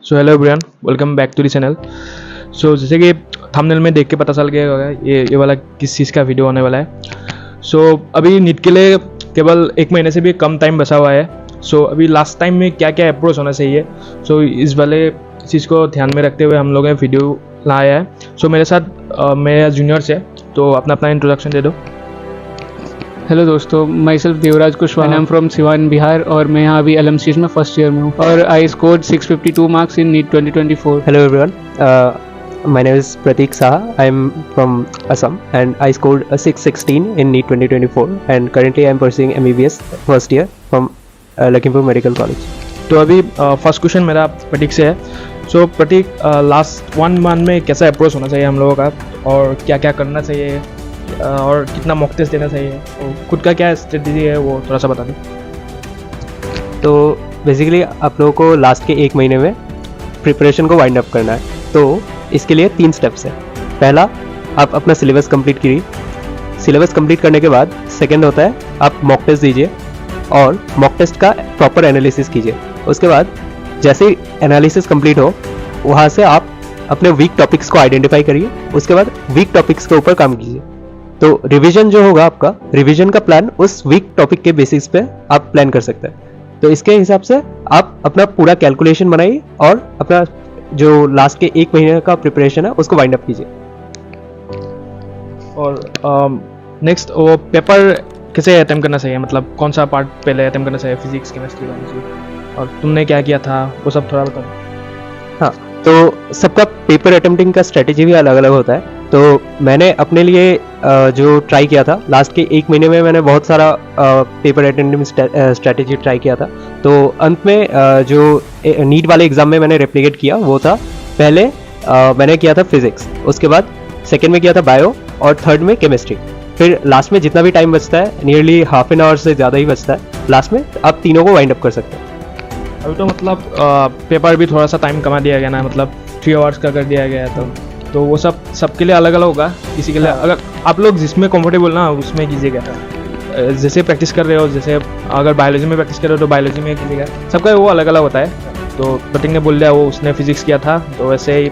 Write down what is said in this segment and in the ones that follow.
So hello everyone, welcome back to the channel. So जैसे कि thumbnail में देख के पता चल गया होगा ये वाला किस चीज़ का वीडियो होने वाला है। सो अभी नीट के लिए केवल 1 महीने से भी कम टाइम बचा हुआ है। सो अभी लास्ट टाइम में क्या क्या अप्रोच होना चाहिए, सो इस वाले चीज़ को ध्यान में रखते हुए हम लोगों ने वीडियो लाया है। सो मेरे साथ मेरे जूनियर्स है, तो अपना अपना इंट्रोडक्शन दे दो। हेलो दोस्तों, my self Devraj Kushwaha, I am from Siwan Bihar और मैं यहाँ अभी LMCs में फर्स्ट ईयर में हूँ और I scored 652 marks in NEET 2024। Hello everyone, my name is Pratik Saha. I am from Assam and I scored a 616 in NEET 2024 and currently I am pursuing MBBS first year from Lakhimpur Medical College. तो अभी first question मेरा प्रतीक से है। सो प्रतीक, last 1 month में कैसा approach होना चाहिए हम लोगों का और क्या क्या करना चाहिए और कितना मॉक टेस्ट देना चाहिए और खुद का क्या स्ट्रेटजी है वो थोड़ा सा बता दें। तो बेसिकली आप लोगों को लास्ट के 1 महीने में प्रिपरेशन को वाइंड अप करना है। तो इसके लिए 3 स्टेप्स है। पहला, आप अपना सिलेबस कंप्लीट कीजिए। सिलेबस कंप्लीट करने के बाद सेकंड होता है आप मॉक टेस्ट दीजिए और मॉक टेस्ट का प्रॉपर एनालिसिस कीजिए। उसके बाद जैसे ही एनालिसिस कंप्लीट हो, वहाँ से आप अपने वीक टॉपिक्स को आइडेंटिफाई करिए। उसके बाद वीक टॉपिक्स के ऊपर काम कीजिए। तो रिवीजन जो होगा आपका, रिवीजन का प्लान उस वीक टॉपिक के बेसिस पे आप प्लान कर सकते हैं। तो इसके हिसाब से आप अपना पूरा कैलकुलेशन बनाइए और अपना जो लास्ट के 1 महीने का प्रिपरेशन है उसको वाइंड अप कीजिए। और नेक्स्ट वो पेपर कैसे अटेम्प्ट करना चाहिए, मतलब कौन सा पार्ट पहले अटेम्प्ट करना चाहिए, फिजिक्स, केमिस्ट्री, बायोलॉजी, और तुमने क्या किया था वो सब थोड़ा बता दो। हाँ, तो सबका पेपर अटेम्प्टिंग का स्ट्रेटेजी भी अलग अलग होता है। तो मैंने अपने लिए जो ट्राई किया था लास्ट के 1 महीने में, मैंने बहुत सारा पेपर अटेम्प्टिंग स्ट्रेटेजी ट्राई किया था। तो अंत में जो नीट वाले एग्जाम में मैंने रेप्लिकेट किया वो था, पहले मैंने किया था फिजिक्स, उसके बाद सेकेंड में किया था बायो और थर्ड में केमिस्ट्री। फिर लास्ट में जितना भी टाइम बचता है, नियरली हाफ एन आवर से ज़्यादा ही बचता है, लास्ट में आप तीनों को वाइंड अप कर सकते हैं। अभी तो मतलब पेपर भी थोड़ा सा टाइम कमा दिया गया ना, मतलब 3 आवर्स का कर दिया गया है। तो वो सबके लिए अलग अलग होगा। किसी के लिए अगर आप लोग जिसमें कंफर्टेबल ना उसमें कीजिएगा। जैसे प्रैक्टिस कर रहे हो, जैसे अगर बायोलॉजी में प्रैक्टिस कर रहे हो तो बायोलॉजी में कीजिएगा। सबका वो अलग अलग होता है। तो प्रतीक ने बोल दिया वो उसने फिजिक्स किया था, तो वैसे ही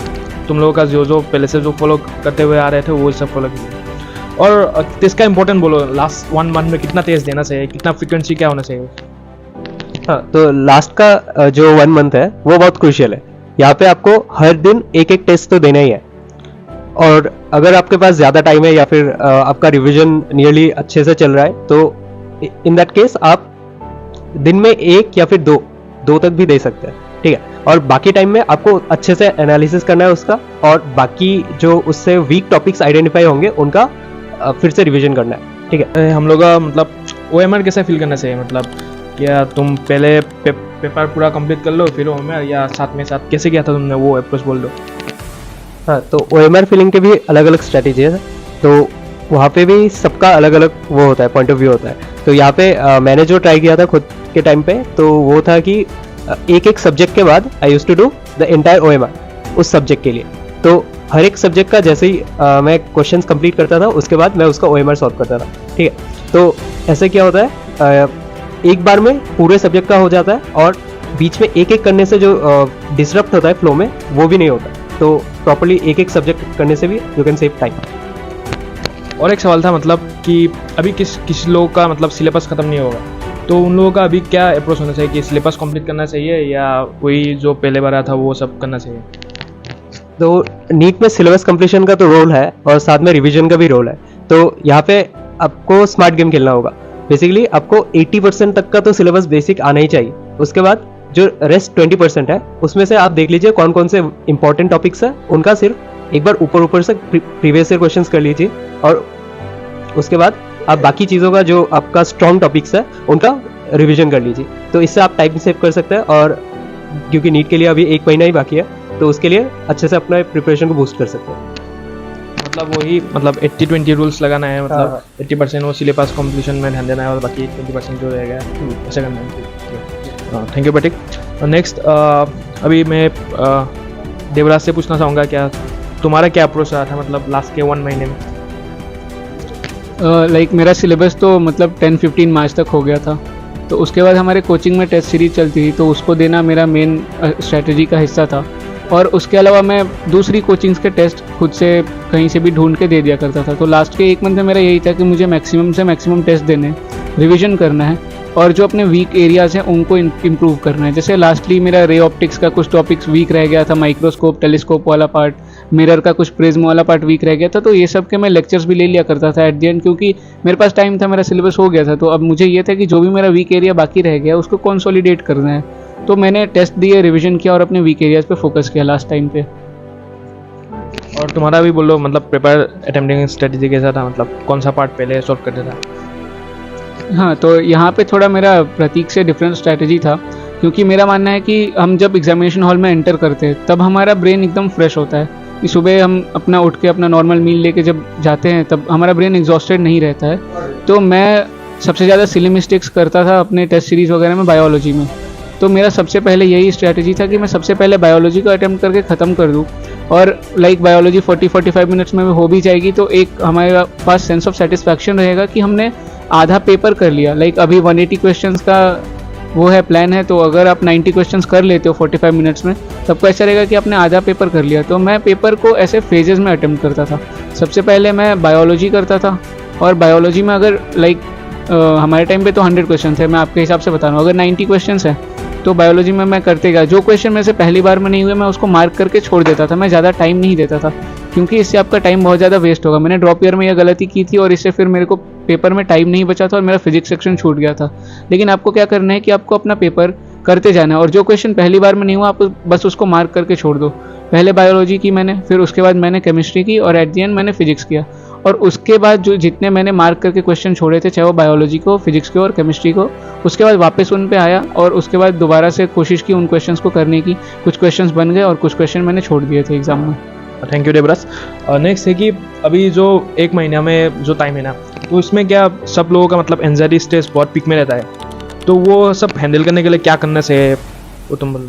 तुम लोगों का जो पहले से जो फॉलो करते हुए आ रहे थे वो सब फॉलो कीजिए। और टेस्ट का इंपॉर्टेंट बोलो, लास्ट 1 मंथ में कितना टेस्ट देना चाहिए, कितना फ्रिक्वेंसी क्या होना चाहिए? हाँ, तो लास्ट का जो 1 मंथ है वो बहुत क्रूशियल है। यहाँ पे आपको हर दिन एक टेस्ट तो देना ही है। और अगर आपके पास ज़्यादा टाइम है या फिर आपका रिवीजन नियरली अच्छे से चल रहा है, तो इन दैट केस आप दिन में 1 या फिर 2 तक भी दे सकते हैं, ठीक है। और बाकी टाइम में आपको अच्छे से एनालिसिस करना है उसका, और बाकी जो उससे वीक टॉपिक्स आइडेंटिफाई होंगे उनका फिर से रिवीजन करना है, ठीक है। हम लोग का मतलब OMR कैसे फील करना चाहिए, मतलब क्या तुम पहले पेपर पूरा कंप्लीट कर लो फिर OMR, या साथ में साथ कैसे किया था तुमने, वो अप्रोच बोल दो। हाँ, तो OMR फिलिंग के भी अलग अलग स्ट्रेटेजी है। तो वहाँ पे भी सबका अलग अलग वो होता है, पॉइंट ऑफ व्यू होता है। तो यहाँ पे मैंने जो ट्राई किया था खुद के टाइम पे, तो वो था कि एक सब्जेक्ट के बाद I used to do the entire OMR उस सब्जेक्ट के लिए। तो हर एक सब्जेक्ट का जैसे ही मैं क्वेश्चंस कंप्लीट करता था, उसके बाद मैं उसका OMR सॉल्व करता था, ठीक है। तो ऐसे क्या होता है, एक बार में पूरे सब्जेक्ट का हो जाता है और बीच में एक करने से जो डिसरप्ट होता है फ्लो में, वो भी नहीं होता। तो प्रॉपर्ली एक सब्जेक्ट करने से भी यू कैन सेव टाइम। और एक सवाल था, मतलब कि अभी किस लोगों का मतलब सिलेबस ख़त्म नहीं होगा, तो उन लोगों का अभी क्या अप्रोच होना चाहिए, कि सिलेबस कंप्लीट करना चाहिए या कोई जो पहले बार आया था वो सब करना चाहिए? तो नीट में सिलेबस कंप्लीशन का तो रोल है और साथ में रिवीजन का भी रोल है। तो यहाँ पे आपको स्मार्ट गेम खेलना होगा। बेसिकली आपको 80% तक का तो सिलेबस बेसिक आना ही चाहिए। उसके बाद जो रेस्ट 20% है, उसमें से आप देख लीजिए कौन कौन से इंपॉर्टेंट टॉपिक्स है, उनका सिर्फ एक बार ऊपर से प्रीवियस ईयर क्वेश्चंस कर लीजिए। और उसके बाद आप बाकी चीज़ों का जो आपका स्ट्रॉन्ग टॉपिक्स है उनका रिवीजन कर लीजिए। तो इससे आप टाइम सेव कर सकते हैं। और क्योंकि नीट के लिए अभी 1 महीना ही बाकी है, तो उसके लिए अच्छे से अपना प्रिपरेशन को बूस्ट कर सकते हैं। मतलब वही, मतलब 80-20 रूल्स लगाना है, मतलब 80% वो सिलेबस कंप्लीशन में ध्यान देना है और बाकी 20% जो रहेगा ऐसा करना है। Thank you Prateek. नेक्स्ट, अभी मैं देवराज से पूछना चाहूँगा, क्या तुम्हारा क्या अप्रोच रहा था, मतलब लास्ट के 1 महीने में? लाइक मेरा सिलेबस तो मतलब 10-15 मार्च तक हो गया था तो उसके बाद हमारे कोचिंग में टेस्ट सीरीज चलती थी, तो उसको देना मेरा मेन स्ट्रैटेजी का हिस्सा था। और उसके अलावा मैं दूसरी कोचिंग्स के टेस्ट खुद से कहीं से भी ढूंढ के दे दिया करता था। तो लास्ट के 1 मंथ में मेरा यही था कि मुझे मैक्सिमम से मैक्सिमम टेस्ट देने, रिवीजन करना है और जो अपने वीक एरियाज़ हैं उनको इम्प्रूव करना है। जैसे लास्टली मेरा रे ऑप्टिक्स का कुछ टॉपिक्स वीक रह गया था, माइक्रोस्कोप टेलीस्कोप वाला पार्ट, मिरर का कुछ प्रिज्म वाला पार्ट वीक रह गया था, तो ये सब के मैं लेक्चर्स भी ले लिया करता था एट द एंड, क्योंकि मेरे पास टाइम था, मेरा सिलेबस हो गया था। तो अब मुझे ये था कि जो भी मेरा वीक एरिया बाकी रह गया उसको कंसोलिडेट करना है। तो मैंने टेस्ट दिए, रिवीजन किया और अपने वीक एरियाज़ पे फोकस किया लास्ट टाइम पे। और तुम्हारा भी बोलो मतलब पेपर अटेम्प्टिंग स्ट्रेटजी कैसा था, मतलब कौन सा पार्ट पहले सॉल्व करते था? हाँ, तो यहाँ पे थोड़ा मेरा प्रतीक से डिफरेंट स्ट्रैटेजी था, क्योंकि मेरा मानना है कि हम जब एग्जामिनेशन हॉल में एंटर करते हैं तब हमारा ब्रेन एकदम फ्रेश होता है कि सुबह हम अपना उठ के अपना नॉर्मल मील लेके जब जाते हैं तब हमारा ब्रेन एग्जॉस्टेड नहीं रहता है। तो मैं सबसे ज़्यादा सिली मिस्टेक्स करता था अपने टेस्ट सीरीज़ वगैरह में बायोलॉजी में। तो मेरा सबसे पहले यही स्ट्रैटेजी था कि मैं सबसे पहले बायोलॉजी को अटेम्प्ट करके ख़त्म कर दूँ, और लाइक बायोलॉजी 40-45 मिनट्स में हो भी जाएगी, तो एक हमारे पास सेंस ऑफ सेटिस्फैक्शन रहेगा कि हमने आधा पेपर कर लिया। लाइक अभी 180 क्वेश्चंस का वो है प्लान है, तो अगर आप 90 क्वेश्चंस कर लेते हो 45 मिनट्स में, तब को ऐसा रहेगा कि आपने आधा पेपर कर लिया। तो मैं पेपर को ऐसे फेजेस में अटेम्प्ट करता था। सबसे पहले मैं बायोलॉजी करता था, और बायोलॉजी में अगर लाइक हमारे टाइम पे तो 100 क्वेश्चन है, मैं आपके हिसाब से बता रहा हूँ, अगर 90 क्वेश्चन है तो बायोलॉजी में मैं करते गया। जो क्वेश्चन मेरे से पहली बार में नहीं हुए मैं उसको मार्क करके छोड़ देता था, मैं ज़्यादा टाइम नहीं देता था, क्योंकि इससे आपका टाइम बहुत ज़्यादा वेस्ट होगा। मैंने ड्रॉप ईयर में यह गलती की थी और इससे फिर मेरे को पेपर में टाइम नहीं बचा था और मेरा फिजिक्स सेक्शन छूट गया था। लेकिन आपको क्या करना है कि आपको अपना पेपर करते जाना है, और जो क्वेश्चन पहली बार में नहीं हुआ आप बस उसको मार्क करके छोड़ दो। पहले बायोलॉजी की मैंने, फिर उसके बाद मैंने केमिस्ट्री की, और एट द एंड मैंने फिजिक्स किया। और उसके बाद जो जितने मैंने मार्क करके क्वेश्चन छोड़े थे, चाहे वो बायोलॉजी को, फिजिक्स को और केमिस्ट्री को, उसके बाद वापस उन पे आया और उसके बाद दोबारा से कोशिश की उन क्वेश्चंस को करने की। कुछ क्वेश्चंस बन गए और कुछ क्वेश्चन मैंने छोड़ दिए थे एग्जाम में। Thank you Devraj. नेक्स्ट है कि अभी जो 1 महीना में जो टाइम है ना, तो उसमें क्या सब लोगों का मतलब एंजाइटी स्ट्रेस बहुत पीक में रहता है, तो वो सब हैंडल करने के लिए क्या करना चाहिए, वो तुम बोलो।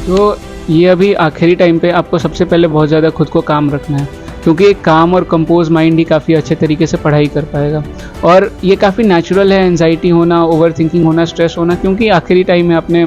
तो ये अभी आखिरी टाइम पे आपको सबसे पहले बहुत ज़्यादा खुद को काम रखना है, क्योंकि एक काम और कंपोज माइंड ही काफ़ी अच्छे तरीके से पढ़ाई कर पाएगा। और ये काफ़ी नेचुरल है एंजाइटी होना, ओवर थिंकिंग होना, स्ट्रेस होना, क्योंकि आखिरी टाइम में आपने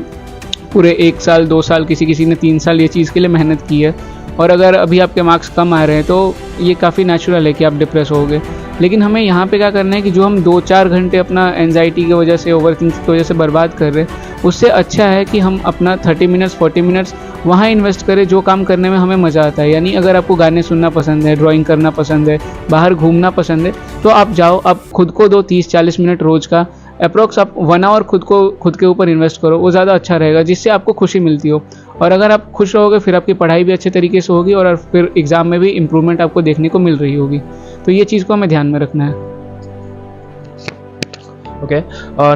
पूरे 1 साल 2 साल, किसी ने 3 साल ये चीज़ के लिए मेहनत की है, और अगर अभी आपके मार्क्स कम आ रहे हैं तो ये काफ़ी नेचुरल है कि आप डिप्रेस होगे। लेकिन हमें यहाँ पे क्या करना है कि जो हम 2-4 घंटे अपना एंजाइटी की वजह से, ओवर थिंकिंग की वजह से बर्बाद कर रहे हैं, उससे अच्छा है कि हम अपना 30 मिनट्स 40 मिनट्स वहाँ इन्वेस्ट करें जो काम करने में हमें मज़ा आता है। यानी अगर आपको गाने सुनना पसंद है, ड्राइंग करना पसंद है, बाहर घूमना पसंद है, तो आप जाओ, आप खुद को दो 30-40 मिनट रोज़ का, अप्रॉक्स आप 1 आवर खुद के ऊपर इन्वेस्ट करो, वो ज़्यादा अच्छा रहेगा, जिससे आपको खुशी मिलती हो। और अगर आप खुश रहोगे फिर आपकी पढ़ाई भी अच्छे तरीके से होगी और फिर एग्ज़ाम में भी इम्प्रूवमेंट आपको देखने को मिल रही होगी। तो ये चीज़ को हमें ध्यान में रखना है। ओके,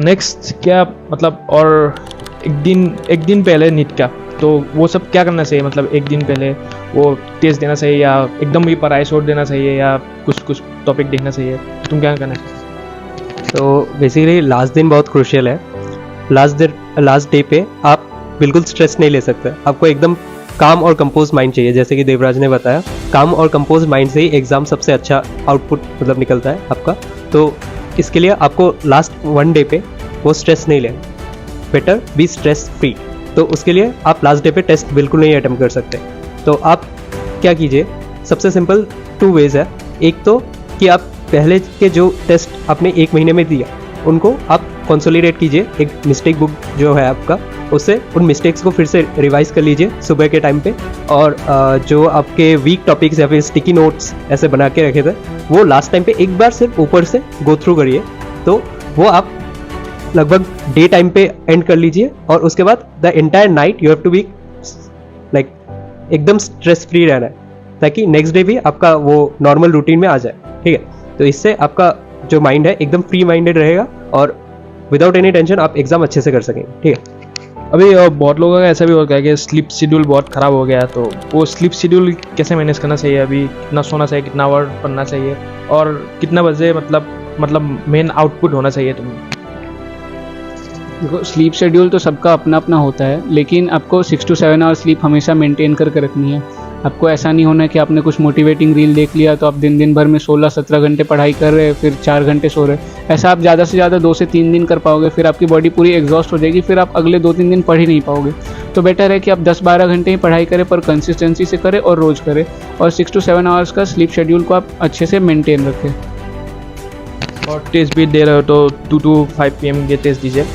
नेक्स्ट क्या मतलब, और एक दिन पहले नीट का, तो वो सब क्या करना चाहिए, मतलब एक दिन पहले वो टेस्ट देना चाहिए या एकदम ही पढ़ाई छोड़ देना चाहिए या कुछ टॉपिक देखना चाहिए, तुम क्या करना है? तो बेसिकली लास्ट दिन बहुत क्रूशियल है। लास्ट डे पे आप बिल्कुल स्ट्रेस नहीं ले सकते, आपको एकदम काम और कंपोज माइंड चाहिए। जैसे कि देवराज ने बताया, काम और कंपोज माइंड से ही एग्ज़ाम सबसे अच्छा आउटपुट मतलब निकलता है आपका। तो इसके लिए आपको लास्ट 1 डे पे वो स्ट्रेस नहीं लेना, बेटर बी स्ट्रेस फ्री। तो उसके लिए आप लास्ट डे पे टेस्ट बिल्कुल नहीं अटेम्प्ट कर सकते। तो आप क्या कीजिए, सबसे सिंपल 2 वेज है। एक तो कि आप पहले के जो टेस्ट आपने 1 महीने में दिया उनको आप कंसोलिडेट कीजिए, एक मिस्टेक बुक जो है आपका, उससे उन मिस्टेक्स को फिर से रिवाइज कर लीजिए सुबह के टाइम पे। और जो आपके वीक टॉपिक्स या फिर स्टिकी नोट्स ऐसे बना के रखे थे, वो लास्ट टाइम पे एक बार सिर्फ ऊपर से गो थ्रू करिए। तो वो आप लगभग डे टाइम पे एंड कर लीजिए, और उसके बाद the entire night you have to be like एकदम स्ट्रेस फ्री रहना है, ताकि नेक्स्ट डे भी आपका वो नॉर्मल रूटीन में आ जाए। ठीक है, तो इससे आपका जो माइंड है एकदम फ्री माइंडेड रहेगा और विदाउट एनी टेंशन आप एग्जाम अच्छे से कर सकेंगे। ठीक है। अभी बहुत लोगों का ऐसा भी होता है कि स्लीप शेड्यूल बहुत ख़राब हो गया, तो वो स्लीप शेड्यूल कैसे मैनेज करना चाहिए? अभी कितना सोना चाहिए, कितना आवर पढ़ना चाहिए, और कितना बजे मतलब मेन आउटपुट होना चाहिए तुम्हें? देखो, स्लीप शेड्यूल तो सबका अपना अपना होता है, लेकिन आपको 6 to 7 आवर स्लीप हमेशा मेंटेन करके रखनी है। आपको ऐसा नहीं होना है कि आपने कुछ मोटिवेटिंग रील देख लिया तो आप दिन भर में 16-17 घंटे पढ़ाई कर रहे हैं, फिर 4 घंटे सो रहे हैं। ऐसा आप ज़्यादा से ज़्यादा 2 से 3 दिन कर पाओगे, फिर आपकी बॉडी पूरी एग्जॉस्ट हो जाएगी, फिर आप अगले 2-3 दिन पढ़ ही नहीं पाओगे। तो बेटर है कि आप 10-12 घंटे ही पढ़ाई करें, पर कंसिस्टेंसी से करें और रोज़ करें, और 6 to 7 आवर्स का स्लीप शेड्यूल को आप अच्छे से मेंटेन रखें। और टेस्ट भी दे रहे हो तो 2 to 5 PM के टेस्ट दीजिए।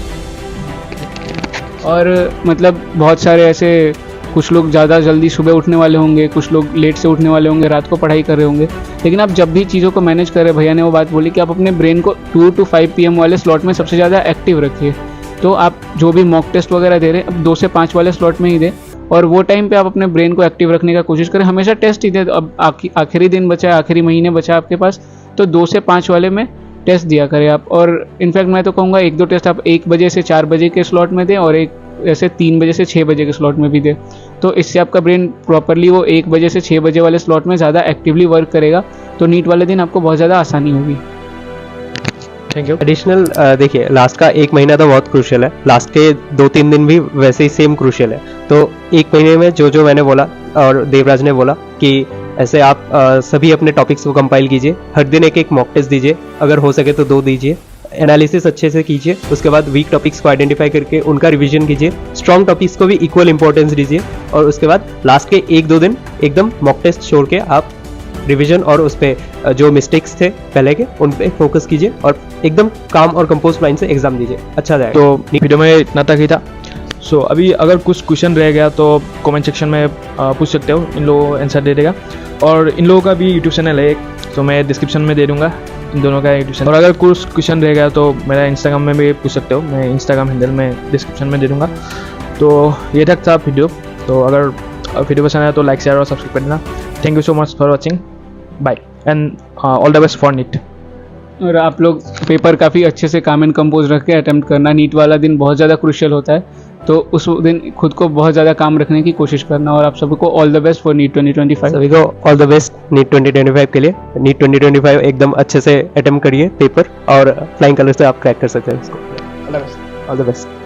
और मतलब बहुत सारे ऐसे, कुछ लोग ज़्यादा जल्दी सुबह उठने वाले होंगे, कुछ लोग लेट से उठने वाले होंगे, रात को पढ़ाई कर रहे होंगे, लेकिन आप जब भी चीज़ों को मैनेज करें, भैया ने वो बात बोली कि आप अपने ब्रेन को 2 to 5 PM वाले स्लॉट में सबसे ज़्यादा एक्टिव रखिए। तो आप जो भी मॉक टेस्ट वगैरह दे रहे हैं, अब 2 से 5 वाले स्लॉट में ही दें, और वो टाइम पे आप अपने ब्रेन को एक्टिव रखने का कोशिश करें। हमेशा टेस्ट ही दें। अब आखिरी दिन बचा है, आखिरी महीने बचा है आपके पास, तो 2 से 5 वाले में टेस्ट दिया करें आप। और इनफैक्ट मैं तो कहूँगा 1-2 टेस्ट आप 1 बजे से 4 बजे के स्लॉट में दें, और एक ऐसे 3 बजे से 6 बजे के स्लॉट में भी दें। तो इससे आपका ब्रेन प्रॉपरली वो 1 बजे से 6 बजे वाले स्लॉट में ज़्यादा एक्टिवली वर्क करेगा, तो नीट वाले दिन आपको बहुत ज़्यादा आसानी होगी। Thank you. एडिशनल देखिए, लास्ट का 1 महीना तो बहुत क्रूशियल है, लास्ट के 2-3 दिन भी वैसे ही सेम क्रूशियल है। तो 1 महीने में जो मैंने बोला और देवराज ने बोला कि ऐसे आप सभी अपने टॉपिक्स को कंपाइल कीजिए, हर दिन एक मॉक टेस्ट दीजिए, अगर हो सके तो 2 दीजिए, एनालिसिस अच्छे से कीजिए, उसके बाद वीक टॉपिक्स को आइडेंटिफाई करके उनका रिवीजन कीजिए, स्ट्रॉन्ग टॉपिक्स को भी इक्वल इंपॉर्टेंस दीजिए, और उसके बाद लास्ट के 1-2 दिन एकदम मॉक टेस्ट छोड़ के आप रिवीजन और उस पर जो मिस्टेक्स थे पहले के उन पे फोकस कीजिए, और एकदम काम और कंपोज माइंड से एग्जाम दीजिए, अच्छा जाएगा। तो वीडियो में इतना तक ही था। सो अभी अगर कुछ क्वेश्चन रह गया तो कमेंट सेक्शन में पूछ सकते हो, इन लोगों आंसर दे देगा। और इन लोगों का भी यूट्यूब चैनल है एक, तो मैं डिस्क्रिप्शन में दे दूंगा इन दोनों का यूट्यूब चैनल। और अगर कुछ क्वेश्चन रह गया तो मेरा इंस्टाग्राम में भी पूछ सकते हो, मैं इंस्टाग्राम हैंडल में डिस्क्रिप्शन में दे दूंगा। तो ये तक था वीडियो। तो अगर वीडियो पसंद आया तो लाइक, शेयर और सब्सक्राइब कर देना। Thank you so much for watching, bye and all the best for NEET. और आप लोग पेपर काफ़ी अच्छे से काम एंड कंपोज रख के अटैम्प्ट करना। नीट वाला दिन बहुत ज़्यादा क्रूशियल होता है, तो उस दिन खुद को बहुत ज़्यादा काम रखने की कोशिश करना। और आप सबको all the best for NEET 2025। सभी को ऑल द बेस्ट नीट 2025 के लिए। नीट 2025 एकदम अच्छे से अटेम्प्ट करिए पेपर, और फ्लाइंग कलर से आप क्रैक कर सकते हैं उसको। All the best.